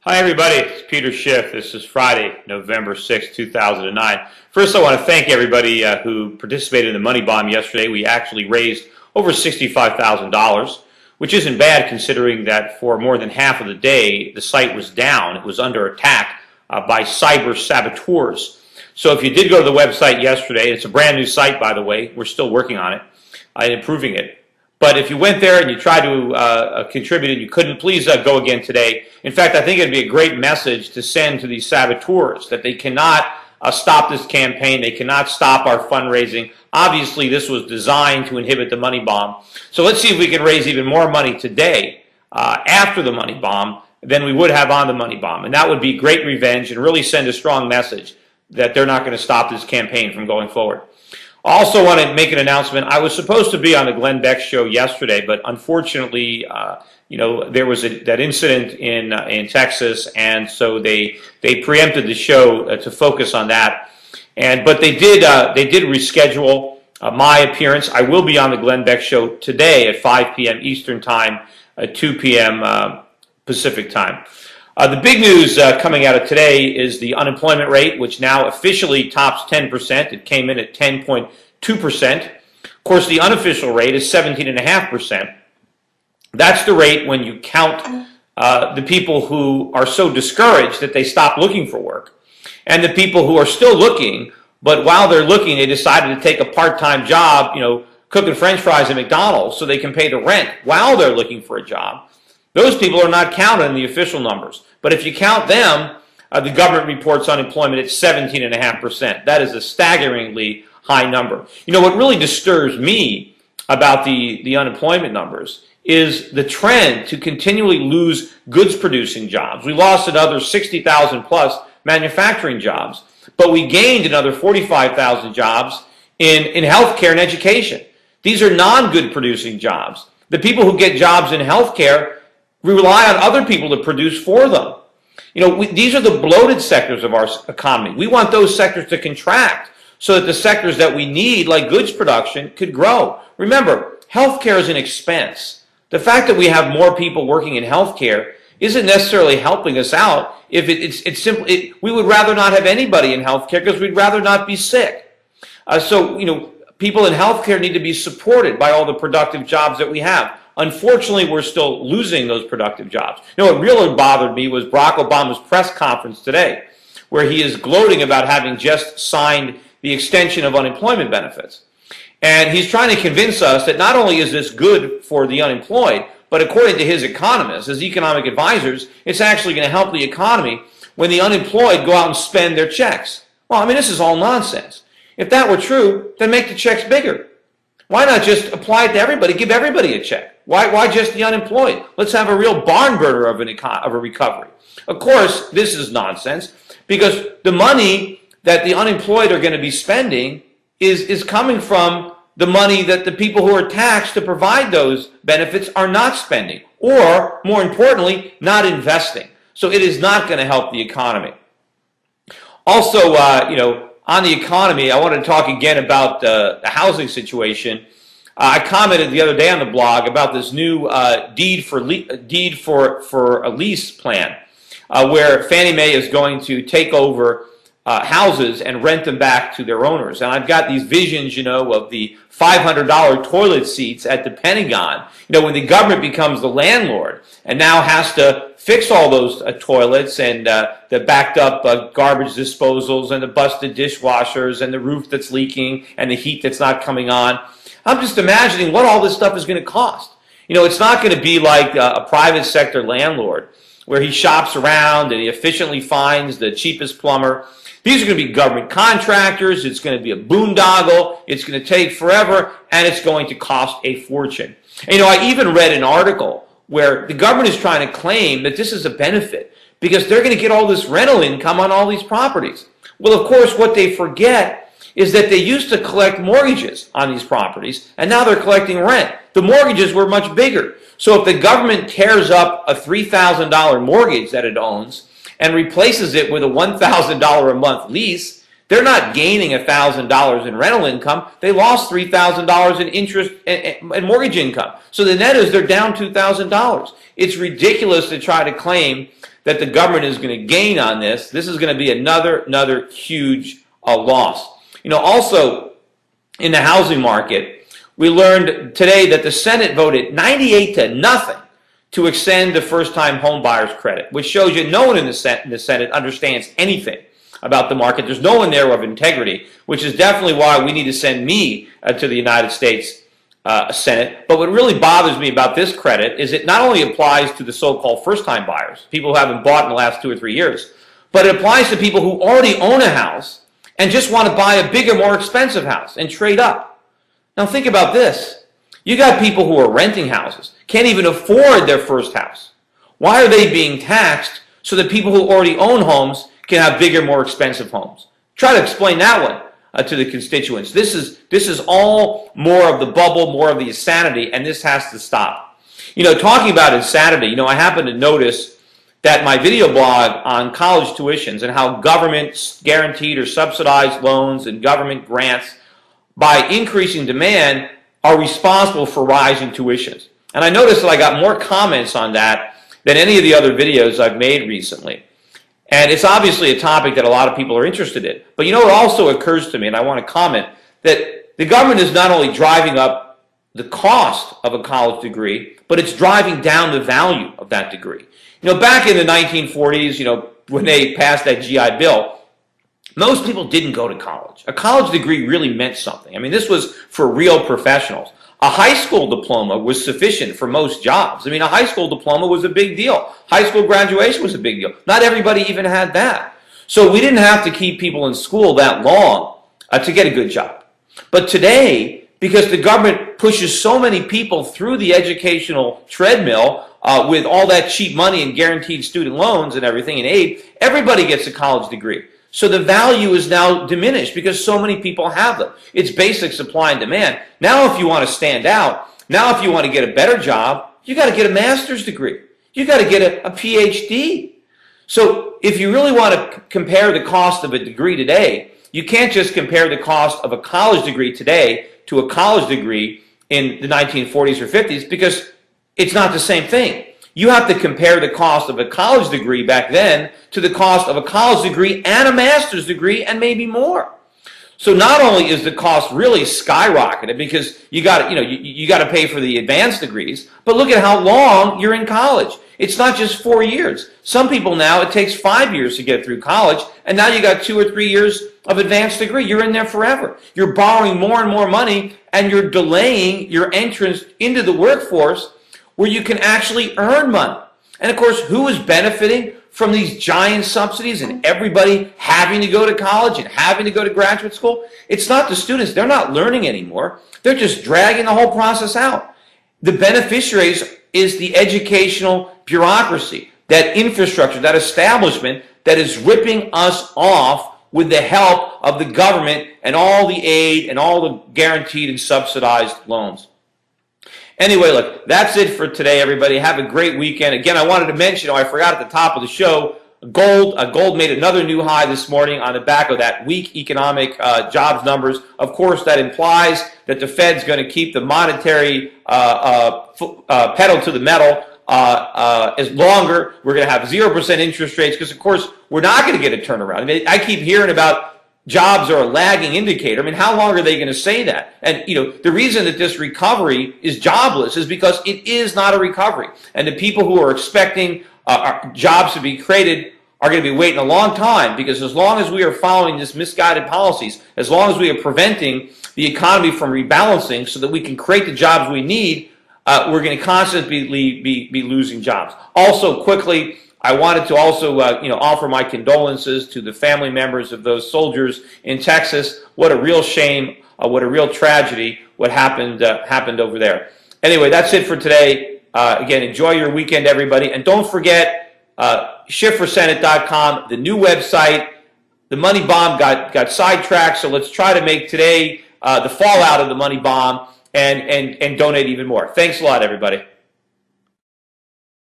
Hi everybody, it's Peter Schiff. This is Friday, November 6, 2009. First I want to thank everybody who participated in the money bomb yesterday. We actually raised over $65,000, which isn't bad considering that for more than half of the day the site was down. It was under attack by cyber saboteurs. So if you did go to the website yesterday, it's a brand new site by the way, we're still working on it and improving it. But if you went there and you tried to contribute and you couldn't, please go again today. In fact, I think it would be a great message to send to these saboteurs that they cannot stop this campaign. They cannot stop our fundraising. Obviously, this was designed to inhibit the money bomb. So let's see if we can raise even more money today after the money bomb than we would have on the money bomb. And that would be great revenge and really send a strong message that they're not going to stop this campaign from going forward. I also want to make an announcement. I was supposed to be on the Glenn Beck show yesterday, but unfortunately, there was that incident in Texas, and so they preempted the show to focus on that. But they did reschedule my appearance. I will be on the Glenn Beck show today at 5 p.m. Eastern Time, 2 p.m. Pacific Time. The big news coming out of today is the unemployment rate, which now officially tops 10%. It came in at 10.2%. Of course, the unofficial rate is 17.5%. That's the rate when you count the people who are so discouraged that they stop looking for work, and the people who are still looking, but while they're looking, they decided to take a part-time job, cooking French fries at McDonald's so they can pay the rent while they're looking for a job. Those people are not counted in the official numbers. But if you count them, the government reports unemployment at 17.5%. That is a staggeringly high number. What really disturbs me about the unemployment numbers is the trend to continually lose goods-producing jobs. We lost another 60,000 plus manufacturing jobs, but we gained another 45,000 jobs in healthcare and education. These are non-good-producing jobs. The people who get jobs in healthcare rely on other people to produce for them. These are the bloated sectors of our economy. We want those sectors to contract so that the sectors that we need, like goods production, could grow. Remember, healthcare is an expense. The fact that we have more people working in healthcare isn't necessarily helping us out. If it's simply, we would rather not have anybody in healthcare because we'd rather not be sick. People in healthcare need to be supported by all the productive jobs that we have. Unfortunately, we're still losing those productive jobs. What really bothered me was Barack Obama's press conference today, where he is gloating about having just signed the extension of unemployment benefits. And he's trying to convince us that not only is this good for the unemployed, but according to his economists, his economic advisors, it's actually going to help the economy when the unemployed go out and spend their checks. Well, this is all nonsense. If that were true, then make the checks bigger. Why not just apply it to everybody, give everybody a check? Why just the unemployed? Let's have a real barn burner of a recovery. Of course, this is nonsense because the money that the unemployed are going to be spending is coming from the money that the people who are taxed to provide those benefits are not spending, or more importantly, not investing. So it is not going to help the economy. Also, on the economy, I wanted to talk again about the housing situation. I commented the other day on the blog about this new deed for a lease plan, where Fannie Mae is going to take over houses and rent them back to their owners. And I've got these visions, of the $500 toilet seats at the Pentagon. When the government becomes the landlord and now has to fix all those toilets and the backed up garbage disposals and the busted dishwashers and the roof that's leaking and the heat that's not coming on. I'm just imagining what all this stuff is going to cost. It's not going to be like a private sector landlord where he shops around and he efficiently finds the cheapest plumber. These are going to be government contractors. It's going to be a boondoggle. It's going to take forever, and it's going to cost a fortune. And, I even read an article where the government is trying to claim that this is a benefit because they're going to get all this rental income on all these properties. Well, of course, what they forget is that they used to collect mortgages on these properties, and now they're collecting rent. The mortgages were much bigger. So if the government tears up a $3,000 mortgage that it owns and replaces it with a $1,000 a month lease, They're not gaining $1,000 in rental income. They lost $3,000 in interest and mortgage income. So the net is they're down $2,000. It's ridiculous to try to claim that the government is going to gain on this. This is going to be another huge loss. You know, also in the housing market, we learned today that the Senate voted 98-0 to extend the first-time home buyers credit, which shows you no one in the Senate understands anything about the market. There's no one there of integrity, which is definitely why we need to send me to the United States Senate. But what really bothers me about this credit is it not only applies to the so-called first-time buyers, people who haven't bought in the last 2 or 3 years, but it applies to people who already own a house and just want to buy a bigger, more expensive house and trade up. Now think about this. You got people who are renting houses, can't even afford their first house. Why are they being taxed so that people who already own homes can have bigger, more expensive homes? Try to explain that one to the constituents. This is all more of the bubble, more of the insanity, and this has to stop. You know, talking about insanity, you know, I happen to notice that my video blog on college tuitions and how government guaranteed or subsidized loans and government grants, by increasing demand, are responsible for rising tuitions. And I noticed that I got more comments on that than any of the other videos I've made recently. And it's obviously a topic that a lot of people are interested in. But you know what also occurs to me, and I want to comment, that the government is not only driving up the cost of a college degree, but it's driving down the value of that degree. You know, back in the 1940s, you know, when they passed that GI Bill, most people didn't go to college. A college degree really meant something. I mean, this was for real professionals. A high school diploma was sufficient for most jobs. I mean, a high school diploma was a big deal. High school graduation was a big deal. Not everybody even had that. So we didn't have to keep people in school that long to get a good job. But today, because the government pushes so many people through the educational treadmill with all that cheap money and guaranteed student loans and everything and aid, everybody gets a college degree. So the value is now diminished because so many people have them. It's basic supply and demand. Now if you want to stand out, now if you want to get a better job, you got to get a master's degree. You got to get a PhD. So if you really want to compare the cost of a degree today, you can't just compare the cost of a college degree today to a college degree in the 1940s or 50s because it's not the same thing. You have to compare the cost of a college degree back then to the cost of a college degree and a master's degree and maybe more. So not only is the cost really skyrocketed because you got to pay for the advanced degrees, but look at how long you're in college. It's not just 4 years. Some people now, it takes 5 years to get through college, and now you got 2 or 3 years of advanced degree. You're in there forever. You're borrowing more and more money, and you're delaying your entrance into the workforce where you can actually earn money. And of course, who is benefiting from these giant subsidies and everybody having to go to college and having to go to graduate school? It's not the students. They're not learning anymore. They're just dragging the whole process out. The beneficiaries is the educational bureaucracy, that infrastructure, that establishment that is ripping us off with the help of the government and all the aid and all the guaranteed and subsidized loans. Anyway, look, that's it for today, everybody. Have a great weekend. Again, I wanted to mention, I forgot at the top of the show, gold made another new high this morning on the back of that weak economic jobs numbers. Of course, that implies that the Fed's going to keep the monetary pedal to the metal as longer. We're going to have 0% interest rates because, of course, we're not going to get a turnaround. I mean, I keep hearing about jobs are a lagging indicator. I mean, how long are they going to say that? And, you know, the reason that this recovery is jobless is because it is not a recovery. And the people who are expecting jobs to be created are going to be waiting a long time because as long as we are following these misguided policies, as long as we are preventing the economy from rebalancing so that we can create the jobs we need, we're going to constantly be losing jobs. Also, quickly, I wanted to also offer my condolences to the family members of those soldiers in Texas. What a real shame, what a real tragedy what happened over there. Anyway, that's it for today. Again, enjoy your weekend, everybody. And don't forget, SchiffForSenate.com, the new website. The money bomb got sidetracked, so let's try to make today the fallout of the money bomb and donate even more. Thanks a lot, everybody.